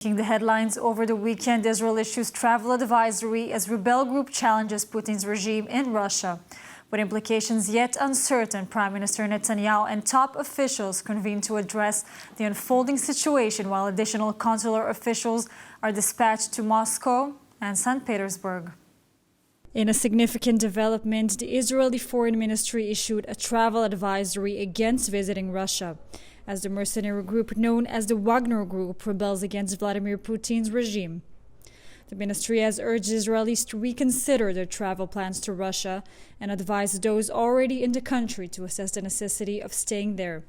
Making the headlines over the weekend, Israel issues travel advisory as rebel group challenges Putin's regime in Russia. With implications yet uncertain, Prime Minister Netanyahu and top officials convened to address the unfolding situation, while additional consular officials are dispatched to Moscow and St. Petersburg. In a significant development, the Israeli Foreign Ministry issued a travel advisory against visiting Russia, as the mercenary group known as the Wagner Group rebels against Vladimir Putin's regime. The ministry has urged Israelis to reconsider their travel plans to Russia and advised those already in the country to assess the necessity of staying there.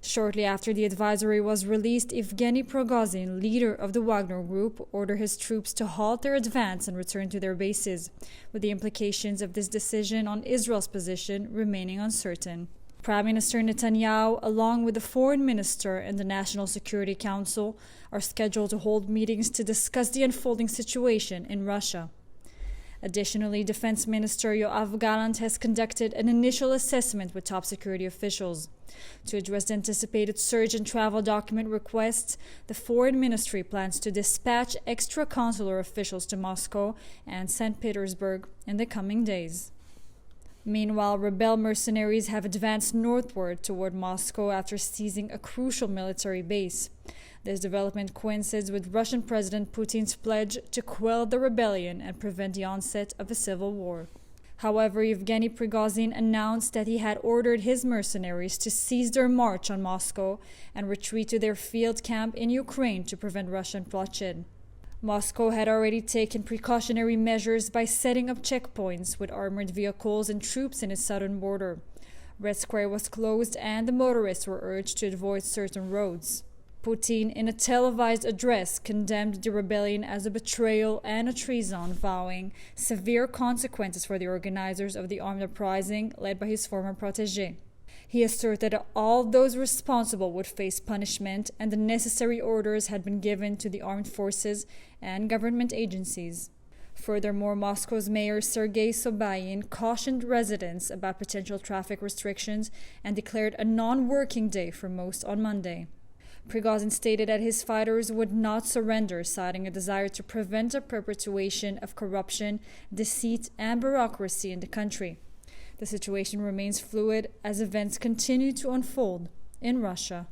Shortly after the advisory was released, Evgeny Prig-ozhin, leader of the Wagner Group, ordered his troops to halt their advance and return to their bases, with the implications of this decision on Israel's position remaining uncertain. Prime Minister Netanyahu, along with the Foreign Minister and the National Security Council, are scheduled to hold meetings to discuss the unfolding situation in Russia. Additionally, Defense Minister Yoav Gallant has conducted an initial assessment with top security officials. To address the anticipated surge in travel document requests, the Foreign Ministry plans to dispatch extra consular officials to Moscow and St. Petersburg in the coming days. Meanwhile, rebel mercenaries have advanced northward toward Moscow after seizing a crucial military base. This development coincides with Russian President Putin's pledge to quell the rebellion and prevent the onset of a civil war. However, Evgeny Prig-ozhin announced that he had ordered his mercenaries to cease their march on Moscow and retreat to their field camp in Ukraine to prevent Russian bloodshed. Moscow had already taken precautionary measures by setting up checkpoints with armored vehicles and troops in its southern border. Red Square was closed and the motorists were urged to avoid certain roads. Putin, in a televised address, condemned the rebellion as a betrayal and a treason, vowing severe consequences for the organizers of the armed uprising led by his former protégé. He asserted that all those responsible would face punishment and the necessary orders had been given to the armed forces and government agencies. Furthermore, Moscow's mayor Sergei Sobyanin cautioned residents about potential traffic restrictions and declared a non-working day for most on Monday. Prig-ozhin stated that his fighters would not surrender, citing a desire to prevent a perpetuation of corruption, deceit, and bureaucracy in the country. The situation remains fluid as events continue to unfold in Russia.